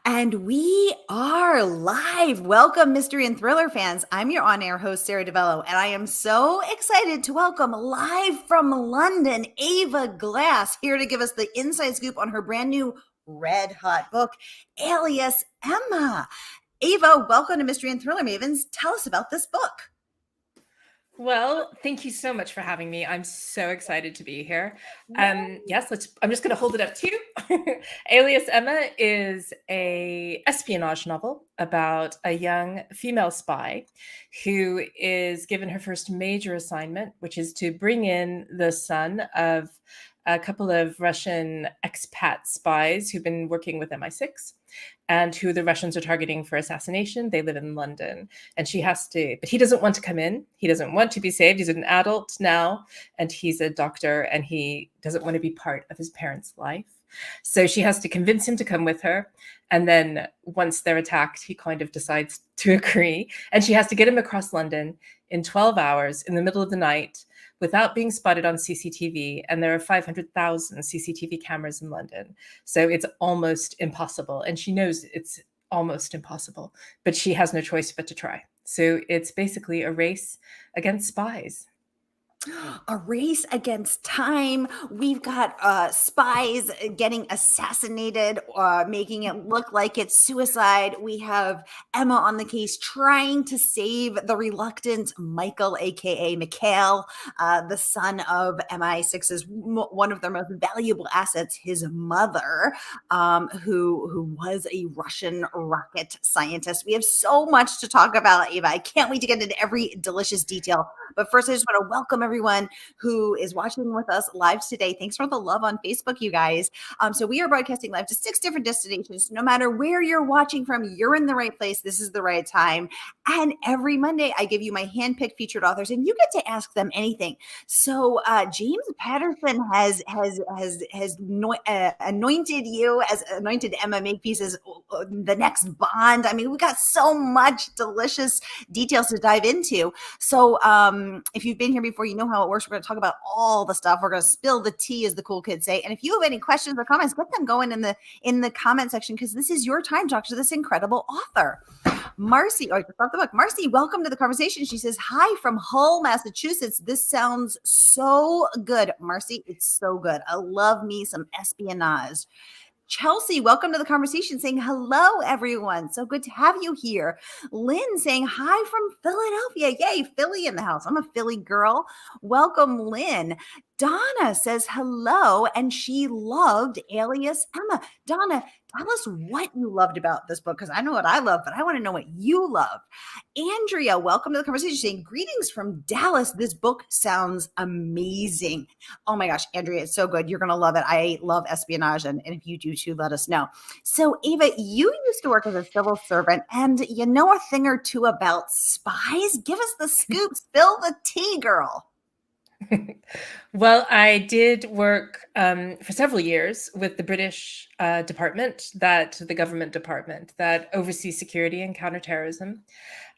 And we are live. Welcome, mystery and thriller fans. I'm your on-air host, Sara DiVello, and I am so excited to welcome live from London, Ava Glass, here to give us the inside scoop on her brand new red hot book, Alias Emma. Ava, welcome to Mystery and Thriller Mavens. Tell us about this book. Well, thank you so much for having me. I'm so excited to be here. I'm just going to hold it up to you. Alias Emma is a espionage novel about a young female spy who is given her first major assignment, which is to bring in the son of a couple of Russian expat spies who've been working with MI6 and who the Russians are targeting for assassination. They live in London, and she has to, but he doesn't want to come in. He doesn't want to be saved. He's an adult now, and he's a doctor, and he doesn't want to be part of his parents' life. So she has to convince him to come with her. And then once they're attacked, he kind of decides to agree. And she has to get him across London in 12 hours in the middle of the night without being spotted on CCTV. And there are 500,000 CCTV cameras in London. So it's almost impossible. And she knows it's almost impossible, but she has no choice but to try. So it's basically a race against spies. A race against time. We've got spies getting assassinated, making it look like it's suicide. We have Emma on the case trying to save the reluctant Michael, aka Mikhail, the son of MI6's one of their most valuable assets, his mother, who was a Russian rocket scientist. We have so much to talk about, Ava. I can't wait to get into every delicious detail. But first, I just want to welcome everyone who is watching with us live today. Thanks for the love on Facebook, you guys. So we are broadcasting live to 6 different destinations. No matter where you're watching from, you're in the right place. This is the right time. And every Monday, I give you my handpicked featured authors, and you get to ask them anything. So James Patterson has anointed you as anointed Emma Makepeace as the next Bond. I mean, we got so much delicious details to dive into. So if you've been here before, you know how it works. We're going to talk about all the stuff. We're going to spill the tea, as the cool kids say. And if you have any questions or comments, get them going in the comment section, because this is your time to talk to this incredible author. Marcy, I just love the book. Marcy, welcome to the conversation. She says, hi from Hull, Massachusetts. This sounds so good. Marcy, it's so good. I love me some espionage. Chelsea, welcome to the conversation, saying hello, everyone. So good to have you here. Lynn saying hi from Philadelphia. Yay, Philly in the house. I'm a Philly girl. Welcome, Lynn. Donna says hello, and she loved Alias Emma. Donna, tell us what you loved about this book, because I know what I love, but I want to know what you love. Andrea, welcome to the conversation, saying greetings from Dallas. This book sounds amazing. Oh my gosh, Andrea, it's so good. You're going to love it. I love espionage, and if you do too, let us know. So Ava, you used to work as a civil servant, and you know a thing or two about spies. Give us the scoop. Spill the tea, girl. Well, I did work for several years with the British department, the government department that oversees security and counterterrorism.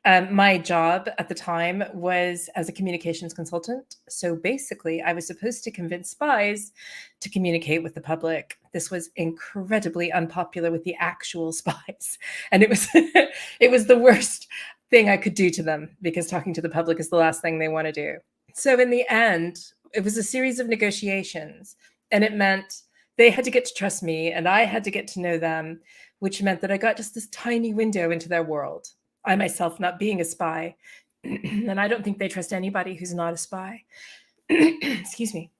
My job at the time was as a communications consultant. So basically, I was supposed to convince spies to communicate with the public. This was incredibly unpopular with the actual spies. And it was it was the worst thing I could do to them, because talking to the public is the last thing they want to do. So in the end, it was a series of negotiations, and it meant they had to get to trust me and I had to get to know them, which meant that I got just this tiny window into their world. I myself not being a spy, and I don't think they trust anybody who's not a spy. Excuse me.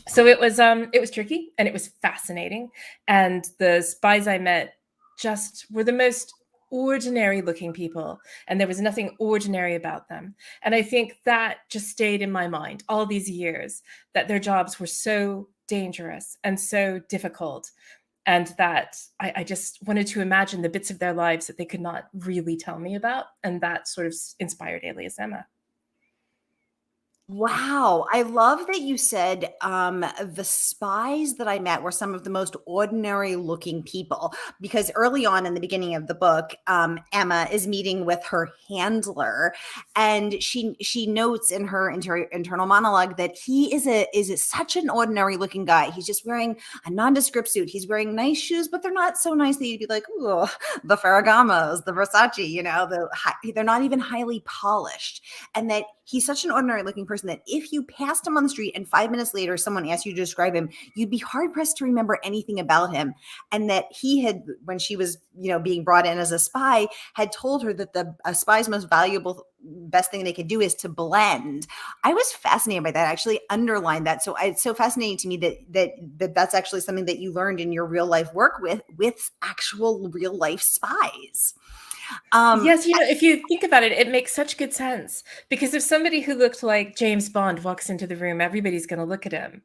So it was tricky, and it was fascinating. And the spies I met just were the most ordinary looking people, and there was nothing ordinary about them. And I think that just stayed in my mind all these years, that their jobs were so dangerous and so difficult, and that I just wanted to imagine the bits of their lives that they could not really tell me about. And that sort of inspired Alias Emma. Wow. I love that you said the spies that I met were some of the most ordinary looking people, because early on in the beginning of the book, Emma is meeting with her handler, and she notes in her internal monologue that he is such an ordinary looking guy. He's just wearing a nondescript suit. He's wearing nice shoes, but they're not so nice that you'd be like, ooh, the Ferragamos, the Versace, they're not even highly polished, and that he's such an ordinary looking person that if you passed him on the street and 5 minutes later someone asked you to describe him, you'd be hard pressed to remember anything about him. And that he had, when she was, being brought in as a spy, had told her that a spy's most valuable, best thing they could do is to blend. I was fascinated by that. I actually underlined that. So it's so fascinating to me that's actually something that you learned in your real life work with actual real life spies. Yes, if you think about it, it makes such good sense. Because if somebody who looked like James Bond walks into the room, everybody's going to look at him.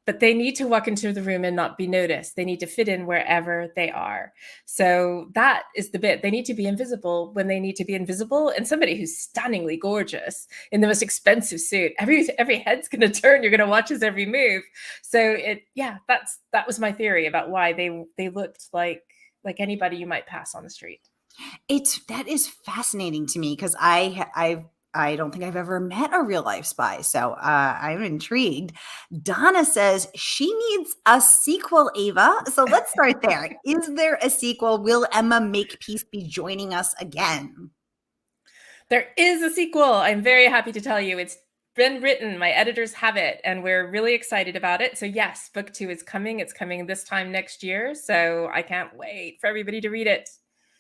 But they need to walk into the room and not be noticed. They need to fit in wherever they are. So that is the bit. They need to be invisible when they need to be invisible. And somebody who's stunningly gorgeous in the most expensive suit, every head's going to turn. You're going to watch his every move. So that was my theory about why they looked like anybody you might pass on the street. That is fascinating to me, because I don't think I've ever met a real life spy. So I'm intrigued. Donna says she needs a sequel, Ava. So let's start there. Is there a sequel? Will Emma Makepeace be joining us again? There is a sequel. I'm very happy to tell you. It's been written. My editors have it, and we're really excited about it. So yes, book 2 is coming. It's coming this time next year. So I can't wait for everybody to read it.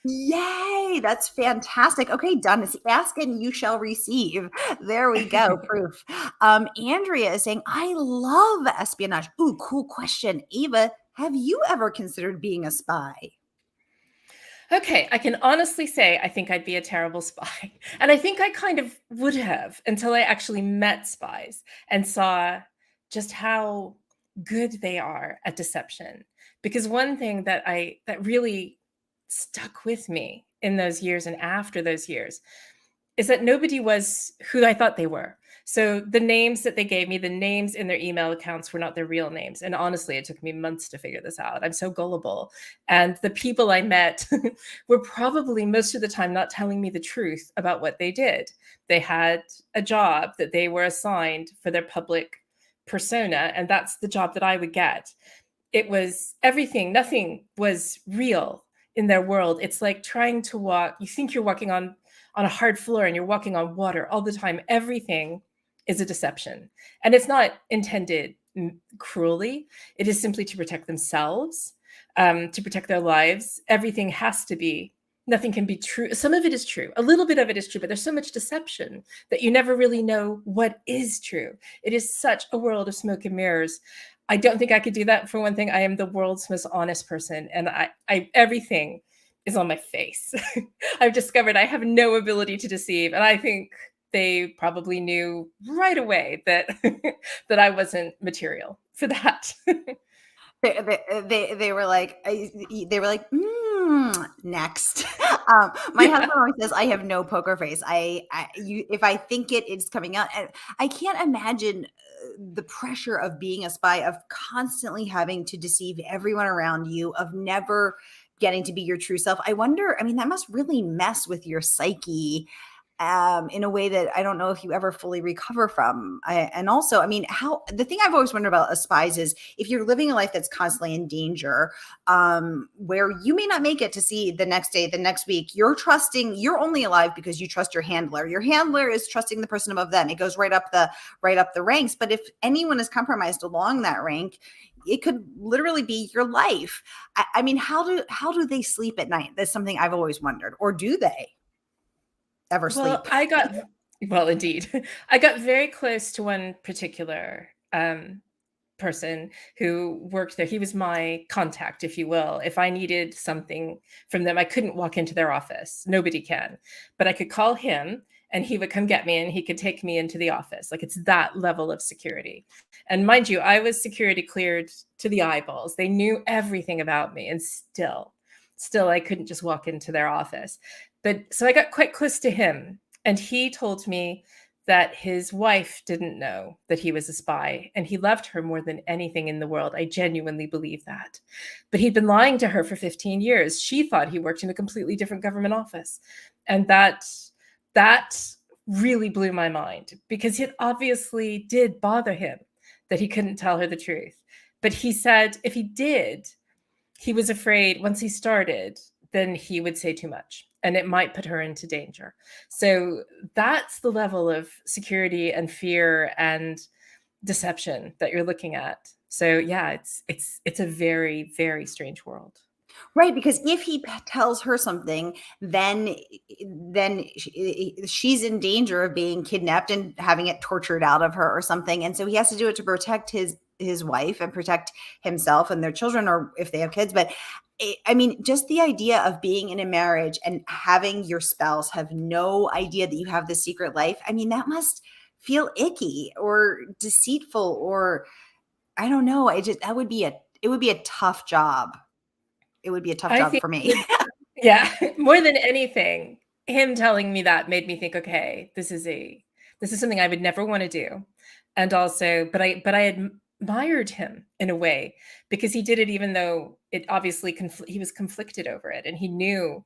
Yay, that's fantastic. Okay, done. Ask and you shall receive. There we go. Proof. Andrea is saying, I love espionage. Ooh, cool question. Ava, have you ever considered being a spy? Okay, I can honestly say I think I'd be a terrible spy. And I think I kind of would have until I actually met spies and saw just how good they are at deception. Because one thing that really stuck with me in those years and after those years is that nobody was who I thought they were. So the names that they gave me, the names in their email accounts were not their real names. And honestly, it took me months to figure this out. I'm so gullible. And the people I met were probably most of the time not telling me the truth about what they did. They had a job that they were assigned for their public persona, and that's the job that I would get. It was everything, nothing was real in their world. It's like trying to walk, you think you're walking on a hard floor and you're walking on water all the time. Everything is a deception. And it's not intended cruelly. It is simply to protect themselves, to protect their lives. Everything has to be, nothing can be true. Some of it is true. A little bit of it is true, but there's so much deception that you never really know what is true. It is such a world of smoke and mirrors. I don't think I could do that. For one thing, I am the world's most honest person, and I everything is on my face. I've discovered I have no ability to deceive, and I think they probably knew right away that that I wasn't material for that. They were like, next. My Yeah. husband always says I have no poker face. If I think it's coming out. And I can't imagine the pressure of being a spy, of constantly having to deceive everyone around you, of never getting to be your true self. I wonder, I mean, that must really mess with your psyche in a way that I don't know if you ever fully recover from. And also, I mean, the thing I've always wondered about spies is if you're living a life that's constantly in danger, where you may not make it to see the next day, the next week, you're only alive because you trust your handler. Your handler is trusting the person above them. It goes right up the ranks. But if anyone is compromised along that rank, it could literally be your life. I mean, how do they sleep at night? That's something I've always wondered. Or do they ever sleep? Well, indeed. I got very close to one particular person who worked there. He was my contact, if you will. If I needed something from them, I couldn't walk into their office. Nobody can. But I could call him and he would come get me and he could take me into the office. Like, it's that level of security. And mind you, I was security cleared to the eyeballs. They knew everything about me, and still I couldn't just walk into their office. But so I got quite close to him, and he told me that his wife didn't know that he was a spy, and he loved her more than anything in the world. I genuinely believe that. But he'd been lying to her for 15 years. She thought he worked in a completely different government office. And that really blew my mind, because it obviously did bother him that he couldn't tell her the truth. But he said if he did, he was afraid once he started, then he would say too much and it might put her into danger. So that's the level of security and fear and deception that you're looking at. So yeah, it's a very, very strange world. Right, because if he tells her something, then she's in danger of being kidnapped and having it tortured out of her or something. And so he has to do it to protect his wife and protect himself and their children, or if they have kids. But I mean, just the idea of being in a marriage and having your spouse have no idea that you have this secret life, I mean, that must feel icky or deceitful, or I don't know. It would be a tough job. It would be a tough I job think for me. yeah, more than anything, him telling me that made me think, okay, this is something I would never want to do. And also, but I admired him in a way, because he did it even though it obviously he was conflicted over it, and he knew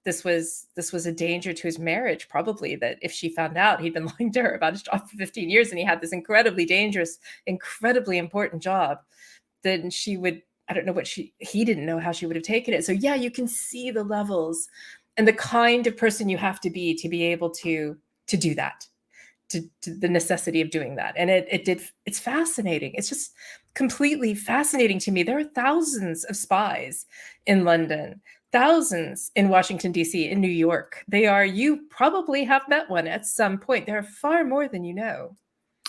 this was a danger to his marriage, probably, that if she found out he'd been lying to her about his job for 15 years and he had this incredibly dangerous, incredibly important job, then she would, I don't know what he didn't know how she would have taken it. So yeah, you can see the levels and the kind of person you have to be able to do that, to the necessity of doing that. And it's fascinating. It's just completely fascinating to me. There are thousands of spies in London, thousands in Washington, D.C., in New York. You probably have met one at some point. There are far more than you know.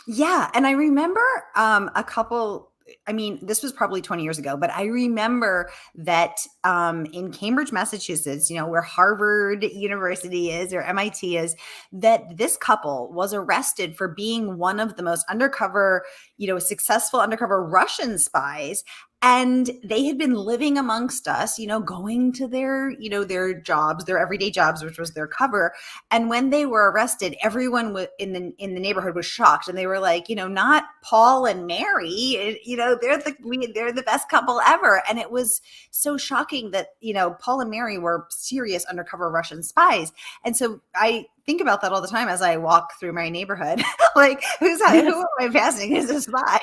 Yeah. And I remember a couple, I mean, this was probably 20 years ago, but I remember that in Cambridge, Massachusetts, where Harvard University is or MIT is, that this couple was arrested for being one of the most undercover, successful undercover Russian spies. And they had been living amongst us, going to their, their jobs, their everyday jobs, which was their cover. And when they were arrested, everyone in the neighborhood was shocked, and they were like, not Paul and Mary, they're the best couple ever. And it was so shocking that Paul and Mary were serious undercover Russian spies. And so I think about that all the time as I walk through my neighborhood. Like, who am I passing as a spy?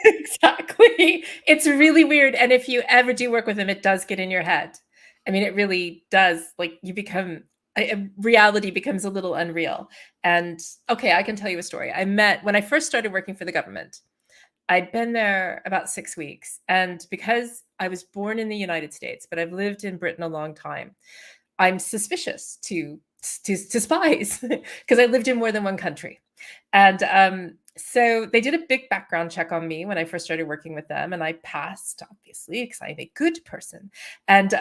Exactly. It's really weird. And if you ever do work with them, it does get in your head. I mean, it really does. Like, you become, reality becomes a little unreal. And okay, I can tell you a story. When I first started working for the government, I'd been there about 6 weeks. And because I was born in the United States, but I've lived in Britain a long time, I'm suspicious to spies because I lived in more than one country. And so they did a big background check on me when I first started working with them, and I passed, obviously, because I'm a good person. And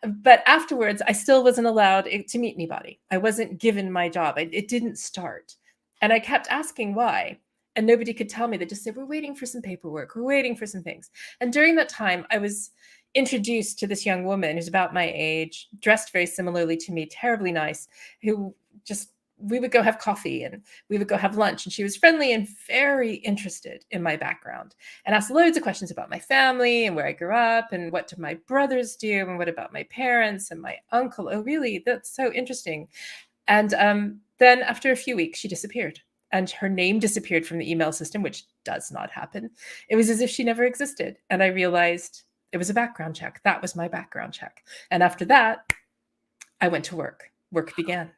but afterwards, I still wasn't allowed to meet anybody. I wasn't given my job. It didn't start. And I kept asking why. And nobody could tell me. They just said, we're waiting for some paperwork. We're waiting for some things. And during that time, I was introduced to this young woman who's about my age, dressed very similarly to me, terribly nice, who just, we would go have coffee and we would go have lunch. And she was friendly and very interested in my background and asked loads of questions about my family and where I grew up and what did my brothers do and what about my parents and my uncle. Oh, really? That's so interesting. And then after a few weeks, she disappeared. And her name disappeared from the email system, which does not happen. It was as if she never existed. And I realized it was a background check. That was my background check. And after that, I went to work. Work began.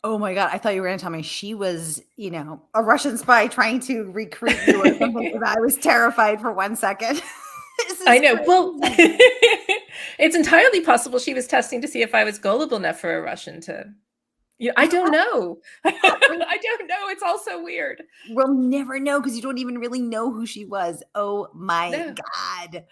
Oh my God. I thought you were going to tell me she was, a Russian spy trying to recruit you or something. I was terrified for 1 second. I know. Crazy. Well, it's entirely possible she was testing to see if I was gullible enough for a Russian to... I don't know. I don't know. It's all so weird. We'll never know because you don't even really know who she was. Oh my God.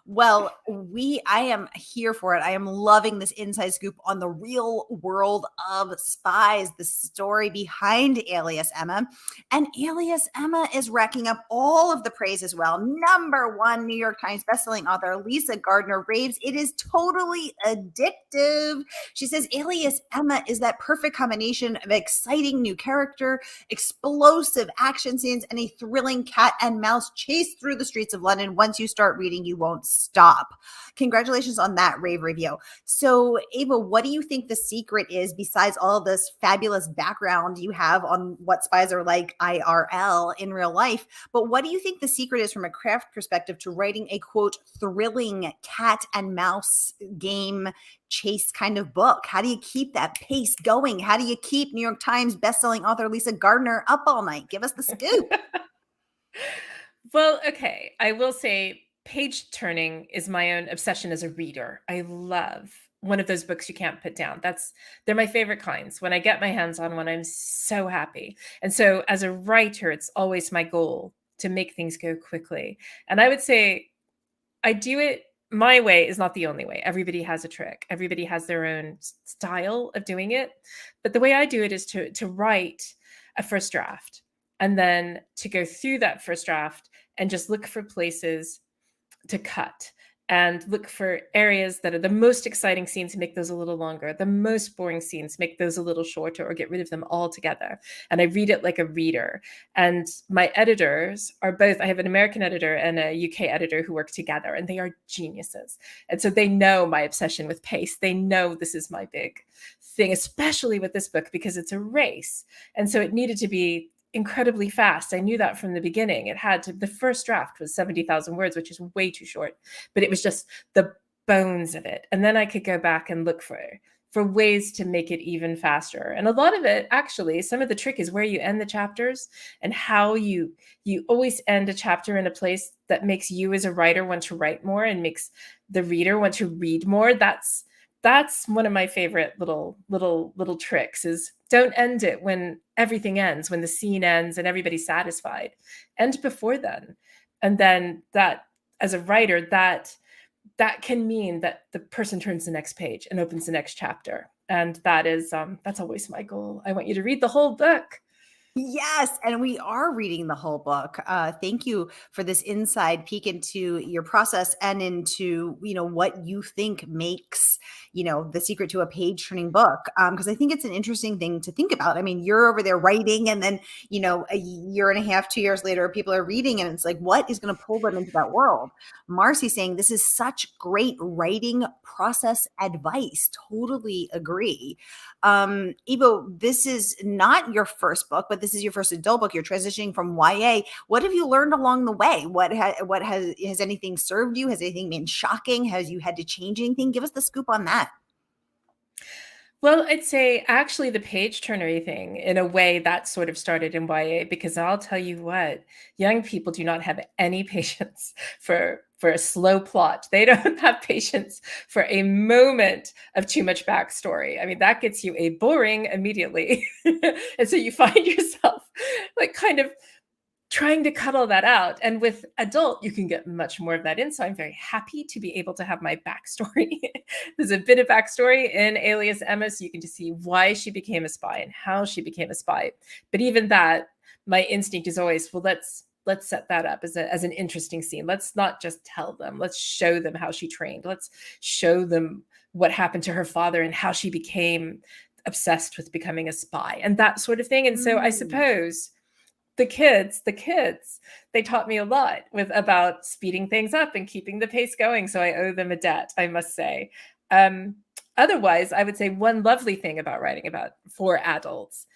Well, I am here for it. I am loving this inside scoop on the real world of spies, the story behind Alias Emma. And Alias Emma is racking up all of the praise as well. #1 New York Times bestselling author Lisa Gardner raves it is totally addictive. She says Alias Emma is that perfect perfect combination of exciting new character, explosive action scenes, and a thrilling cat and mouse chase through the streets of London. Once you start reading, you won't stop. Congratulations on that rave review. So, Ava, what do you think the secret is, besides all of this fabulous background you have on what spies are like IRL in real life? But what do you think the secret is from a craft perspective to writing a, quote, thrilling cat and mouse game chase kind of book? How do you keep that pace going? How do you keep New York Times bestselling author Lisa Gardner up all night? Give us the scoop. Well, okay. I will say page turning is my own obsession as a reader. I love one of those books you can't put down. They're my favorite kinds. When I get my hands on one, I'm so happy. And so as a writer, it's always my goal to make things go quickly. And I would say I do it my way is not the only way. Everybody has a trick. Everybody has their own style of doing it. But the way I do it is to write a first draft and then to go through that first draft and just look for places to cut and look for areas that are the most exciting scenes, make those a little longer, the most boring scenes, make those a little shorter, or get rid of them altogether. And I read it like a reader. And my editors are both, I have an American editor and a UK editor who work together, and they are geniuses. And so they know my obsession with pace. They know this is my big thing, especially with this book, because it's a race. And so it needed to be incredibly fast. I knew that from the beginning. The first draft was 70,000 words, which is way too short, but it was just the bones of it. And then I could go back and look for ways to make it even faster. And a lot of it, actually, some of the trick is where you end the chapters and how you always end a chapter in a place that makes you as a writer want to write more and makes the reader want to read more. That's one of my favorite little tricks, is don't end it when everything ends, when the scene ends and everybody's satisfied. End before then. And then that, as a writer, that can mean that the person turns the next page and opens the next chapter. And that's always my goal. I want you to read the whole book. Yes, and we are reading the whole book. Thank you for this inside peek into your process and into, what you think makes, the secret to a page turning book. Because I think it's an interesting thing to think about. I mean, you're over there writing, and then, a year and a half, 2 years later, people are reading, and it's like, what is going to pull them into that world? Marcy's saying this is such great process advice. Totally agree. Eva, this is not your first book, but this is your first adult book. You're transitioning from YA. What have you learned along the way? Has anything served you? Has anything been shocking? Has you had to change anything? Give us the scoop on that. Well, I'd say actually the page turnery thing, in a way, that sort of started in YA, because I'll tell you what, young people do not have any patience for a slow plot. They don't have patience for a moment of too much backstory. I mean, that gets you a boring immediately. And so you find yourself like kind of trying to cut all that out. And with adult, you can get much more of that in. So I'm very happy to be able to have my backstory. There's a bit of backstory in Alias Emma, so you can just see why she became a spy and how she became a spy. But even that, my instinct is always, well, let's set that up as an interesting scene. Let's not just tell them. Let's show them how she trained. Let's show them what happened to her father and how she became obsessed with becoming a spy and that sort of thing. And so I suppose the kids, they taught me a lot about speeding things up and keeping the pace going. So I owe them a debt, I must say. Otherwise, I would say one lovely thing about writing for adults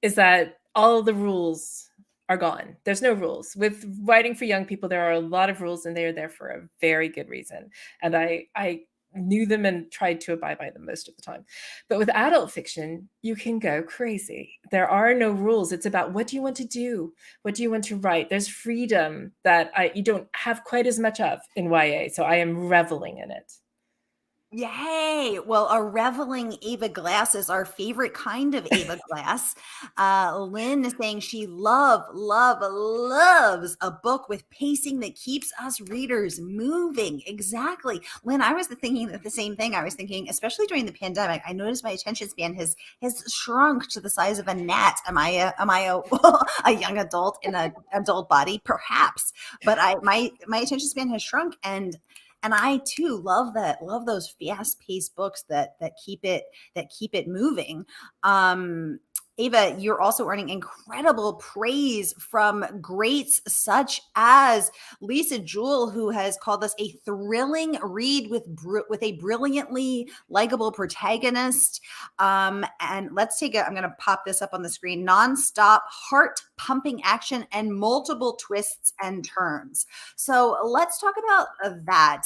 is that all the rules are gone. There's no rules. With writing for young people, there are a lot of rules, and they are there for a very good reason. And I knew them and tried to abide by them most of the time. But with adult fiction, you can go crazy. There are no rules. It's about, what do you want to do? What do you want to write? There's freedom that you don't have quite as much of in YA. So I am reveling in it. Yay. Well, a reveling Ava Glass is our favorite kind of Ava Glass. Lynn is saying she loves a book with pacing that keeps us readers moving. Exactly. Lynn, I was thinking the same thing. I was thinking, especially during the pandemic, I noticed my attention span has shrunk to the size of a gnat. Am I a young adult in an adult body? Perhaps. But my attention span has shrunk, and And I too love those fast-paced books that keep it moving. Ava, you're also earning incredible praise from greats such as Lisa Jewell, who has called this a thrilling read with a brilliantly likable protagonist. And let's take I'm going to pop this up on the screen. Nonstop, heart-pumping action and multiple twists and turns. So let's talk about that.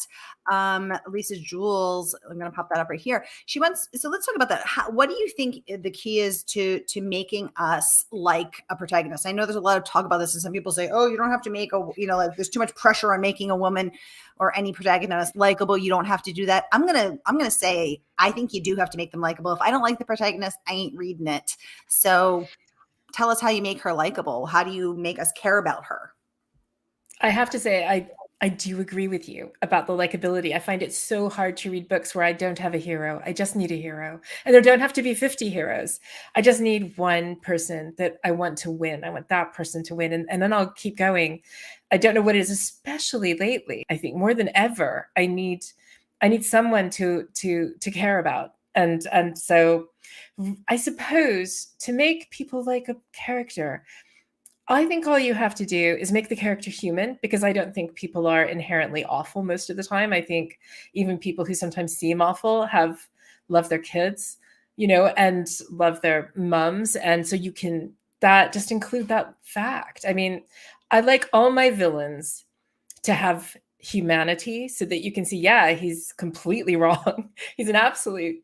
Lisa Jewell's, I'm going to pop that up right here. So let's talk about that. What do you think the key is to making us like a protagonist? I know there's a lot of talk about this, and some people say, oh, you don't have to make like there's too much pressure on making a woman or any protagonist likable. You don't have to do that. I'm going to say, I think you do have to make them likable. If I don't like the protagonist, I ain't reading it. So tell us how you make her likable. How do you make us care about her? I have to say, I do agree with you about the likability. I find it so hard to read books where I don't have a hero. I just need a hero. And there don't have to be 50 heroes. I just need one person that I want to win. I want that person to win. And then I'll keep going. I don't know what it is, especially lately. I think more than ever, I need someone to care about. And so I suppose to make people like a character, I think all you have to do is make the character human, because I don't think people are inherently awful most of the time. I think even people who sometimes seem awful love their kids, and love their mums. And so you can just include that fact. I mean, I like all my villains to have humanity so that you can see, yeah, he's completely wrong. He's an absolute,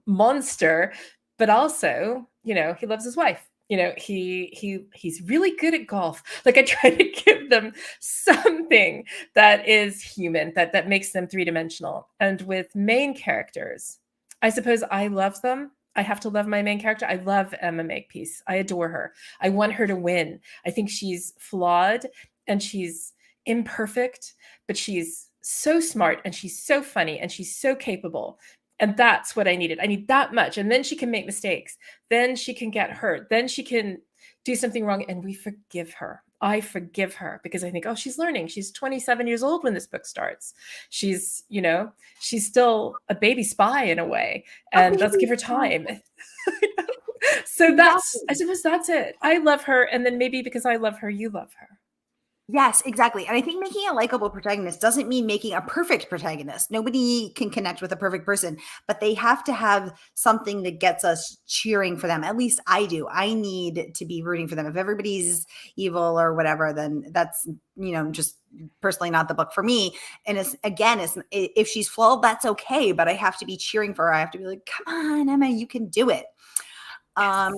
monster, but also, he loves his wife. He's really good at golf. Like, I try to give them something that is human, that makes them three-dimensional. And with main characters, I suppose I love them. I have to love my main character. I love Emma Makepeace. I adore her. I want her to win. I think she's flawed and she's imperfect, but she's so smart and she's so funny and she's so capable. And that's what I needed. I need that much. And then she can make mistakes. Then she can get hurt. Then she can do something wrong. And we forgive her. I forgive her because I think, oh, she's learning. She's 27 years old when this book starts. She's, she's still a baby spy in a way. And let's give her time. So I suppose that's it. I love her. And then maybe because I love her, you love her. Yes, exactly. And I think making a likable protagonist doesn't mean making a perfect protagonist. Nobody can connect with a perfect person, but they have to have something that gets us cheering for them. At least I do. I need to be rooting for them. If everybody's evil or whatever, then that's, just personally not the book for me. And if she's flawed, that's okay, but I have to be cheering for her. I have to be like, come on, Emma, you can do it. Yes.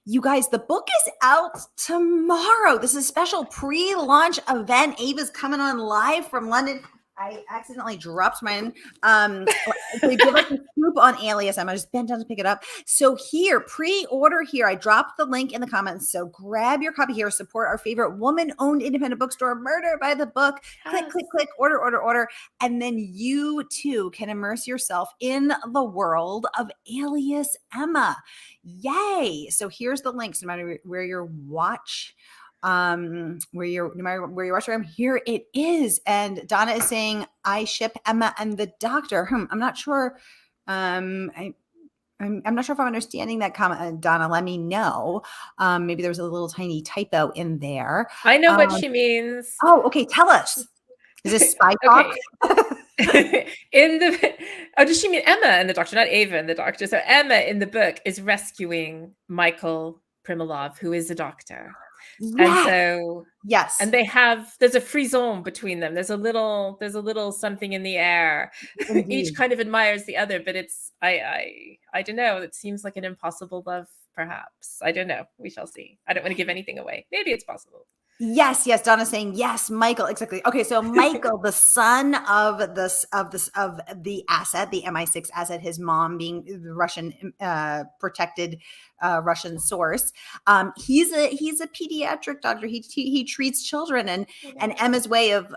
You guys, the book is out tomorrow. This is a special pre-launch event. Ava's coming on live from London. I accidentally dropped mine. They give us a scoop on Alias Emma. I just bent down to pick it up. So here, pre-order here. I dropped the link in the comments. So grab your copy here. Support our favorite woman-owned independent bookstore, Murder by the Book. Click, click, click, order. And then you too can immerse yourself in the world of Alias Emma. Yay. So here's the links, no matter where your watch no matter where you watch from, here it is. And Donna is saying, I ship Emma and the Doctor. I'm not sure. I'm not sure if I'm understanding that comment. Donna, let me know. Maybe there was a little tiny typo in there. I know what she means. Oh, okay. Tell us. Is this spy talk? Does she mean Emma and the Doctor, not Ava and the Doctor? So Emma in the book is rescuing Michael Primilov, who is a doctor. Yes. And so, yes. And there's a frisson between them. There's a little something in the air. Each kind of admires the other, but it's, I don't know. It seems like an impossible love, perhaps. I don't know. We shall see. I don't want to give anything away. Maybe it's possible. Yes. Donna's saying yes, Michael. Exactly. Okay, so Michael, the son of the asset, the MI6 asset, his mom being the Russian protected Russian source. He's a pediatric doctor. He treats children, and Emma's way of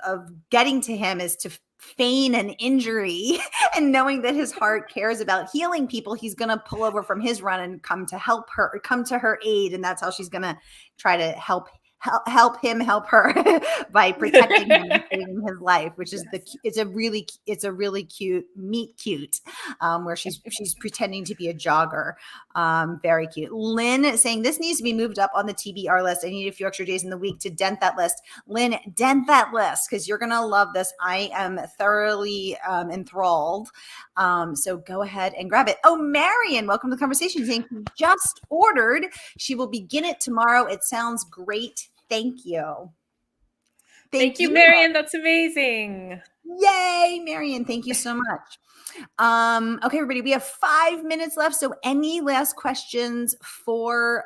getting to him is to feign an injury, and knowing that his heart cares about healing people, he's going to pull over from his run and come to her aid, and that's how she's going to try to help help him help her by protecting him and saving his life, which is it's a really cute meet cute, where she's pretending to be a jogger. Very cute. Lynn saying this needs to be moved up on the TBR list. I need a few extra days in the week to dent that list. Lynn, dent that list because you're gonna love this. I am thoroughly enthralled. So go ahead and grab it. Oh, Marion, welcome to the conversation. Saying just ordered. She will begin it tomorrow. It sounds great. Thank you. Thank you, Marion. That's amazing. Yay, Marion. Thank you so much. Okay, everybody, we have 5 minutes left. So any last questions for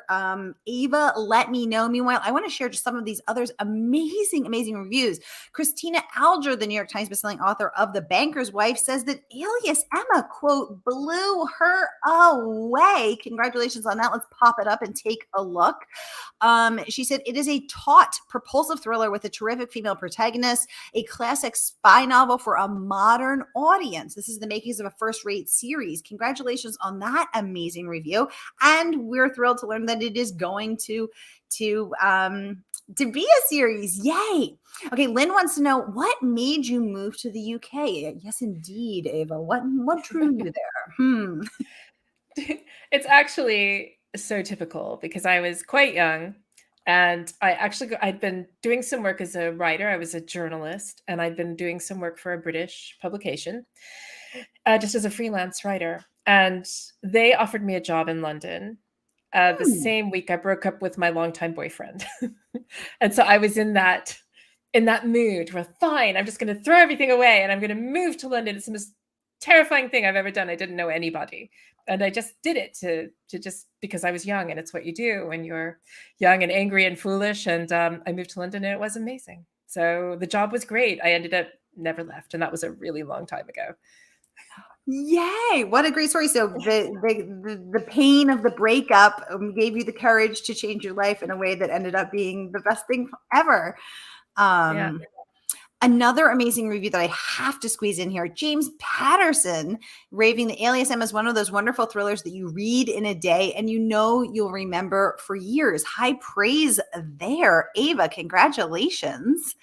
Ava, let me know. Meanwhile, I want to share just some of these others amazing reviews. Christina Alger, the New York Times bestselling author of The Banker's Wife, says that Alias Emma, quote, blew her away. Congratulations on that. Let's pop it up and take a look. She said it is a taut, propulsive thriller with a terrific female protagonist, a classic spy novel for a modern audience. This is the makings of a first-rate series. Congratulations on that amazing review. And we're thrilled to learn that it is going to be a series. Yay. Okay, Lynn wants to know, what made you move to the UK? Yes, indeed, Ava. What drew you there? It's actually so typical because I was quite young and I'd been doing some work as a writer. I was a journalist and I'd been doing some work for a British publication just as a freelance writer. And they offered me a job in London. The same week I broke up with my longtime boyfriend. And so I was in that mood where, fine, I'm just going to throw everything away and I'm going to move to London. It's the most terrifying thing I've ever done. I didn't know anybody. And I just did it to just because I was young, and it's what you do when you're young and angry and foolish. And I moved to London and it was amazing. So the job was great. I ended up never left. And that was a really long time ago. Yay. What a great story. So the pain of the breakup gave you the courage to change your life in a way that ended up being the best thing ever. Yeah. Another amazing review that I have to squeeze in here, James Patterson raving that Alias Emma is one of those wonderful thrillers that you read in a day and you know you'll remember for years. High praise there. Ava, congratulations.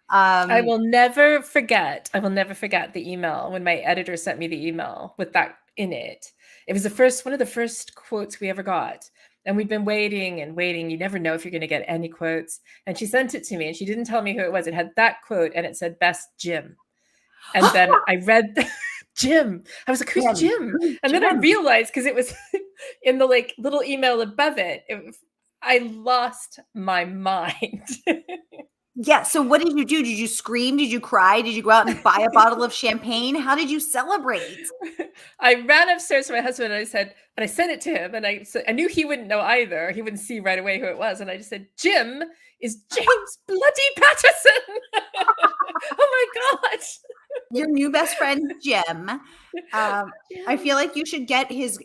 I will never forget the email when my editor sent me the email with that in it. It was one of the first quotes we ever got. And we'd been waiting and waiting. You never know if you're going to get any quotes. And she sent it to me and she didn't tell me who it was. It had that quote and it said best Jim. And then I read Jim. I was like, who's Jim? And then I realized, because it was in the little email above it, I lost my mind. Yeah. So what did you do? Did you scream? Did you cry? Did you go out and buy a bottle of champagne? How did you celebrate? I ran upstairs to my husband and I sent it to him, and I knew he wouldn't know either. He wouldn't see right away who it was. And I just said, Jim is James bloody Patterson. Oh my God. Your new best friend, Jim. I feel like you should get his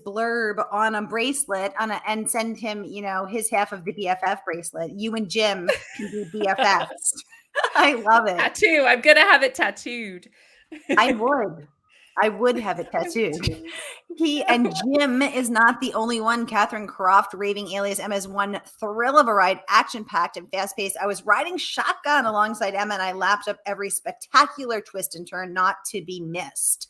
blurb on a bracelet and send him, his half of the BFF bracelet. You and Jim can be BFFs. I love it. Tattoo. I'm going to have it tattooed. I would have it tattooed. He and Jim is not the only one. Catherine Croft raving Alias Emma is one thrill of a ride, action-packed and fast-paced. I was riding shotgun alongside Emma and I lapped up every spectacular twist and turn not to be missed.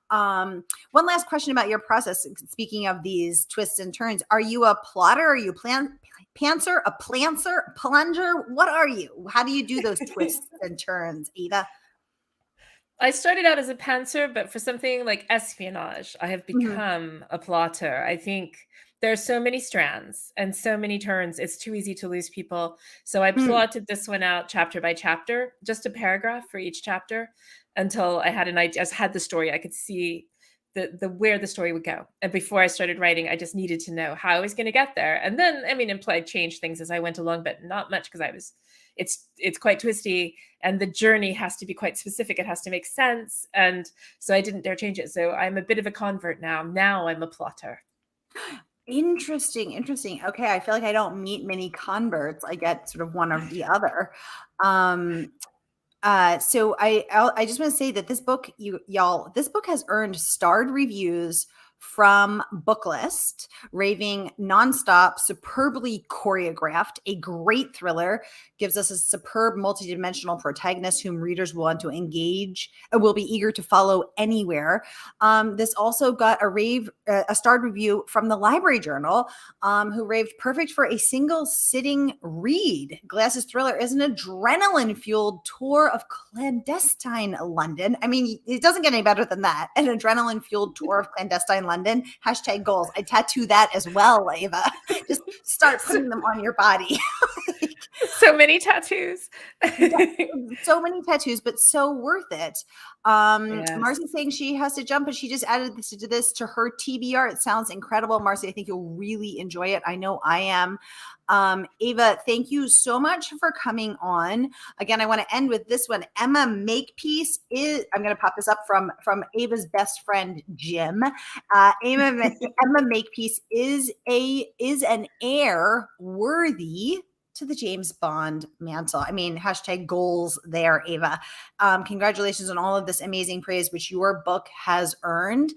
One last question about your process. Speaking of these twists and turns, are you a plotter? Are you a pantser, a plancer, a plunger? What are you? How do you do those twists and turns, Ava? I started out as a pantser, but for something like espionage, I have become a plotter. I think there are so many strands and so many turns. It's too easy to lose people. So I plotted this one out chapter by chapter, just a paragraph for each chapter, until I had an idea. I had the story. I could see the where the story would go. And before I started writing, I just needed to know how I was going to get there. And then, I changed things as I went along, but not much, because it's quite twisty and the journey has to be quite specific. It has to make sense. And so I didn't dare change it. So I'm a bit of a convert now. Now I'm a plotter. Interesting. Okay. I feel like I don't meet many converts. I get sort of one or the other. So I just want to say that this book, this book has earned starred reviews from Booklist, raving nonstop, superbly choreographed, a great thriller, gives us a superb multidimensional protagonist whom readers will want to engage, will be eager to follow anywhere. This also got a starred review from the Library Journal, who raved perfect for a single sitting read. Glass's thriller is an adrenaline-fueled tour of clandestine London. I mean, it doesn't get any better than that. An adrenaline-fueled tour of clandestine London. Hashtag goals. I tattoo that as well, Ava. Just start putting them on your body. So many tattoos. So many tattoos, but so worth it. Yes. Marcy's saying she has to jump, but she just added this to her TBR. It sounds incredible. Marcy, I think you'll really enjoy it. I know I am. Ava, thank you so much for coming on. Again, I want to end with this one. Emma Makepeace is, I'm going to pop this up from Ava's best friend, Jim. Emma Makepeace is an heir worthy to the James Bond mantle. I mean, hashtag goals there, Ava. Congratulations on all of this amazing praise, which your book has earned.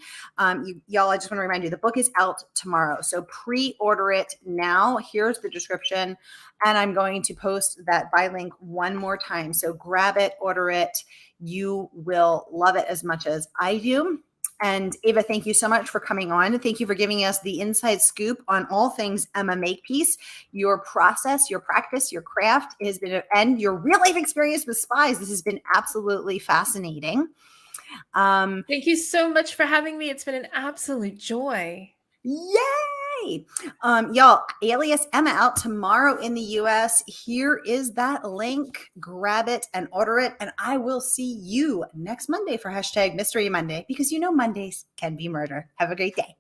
Y'all, I just want to remind you, the book is out tomorrow. So pre-order it now. Here's the description. And I'm going to post that buy link one more time. So grab it, order it. You will love it as much as I do. And Ava, thank you so much for coming on. Thank you for giving us the inside scoop on all things Emma Makepeace, your process, your practice, your craft has been, and your real life experience with spies. This has been absolutely fascinating. Thank you so much for having me. It's been an absolute joy. Yay! Y'all, Alias Emma out tomorrow in the US. Here is that link. Grab it and order it. And I will see you next Monday for hashtag Mystery Monday, because you know Mondays can be murder. Have a great day.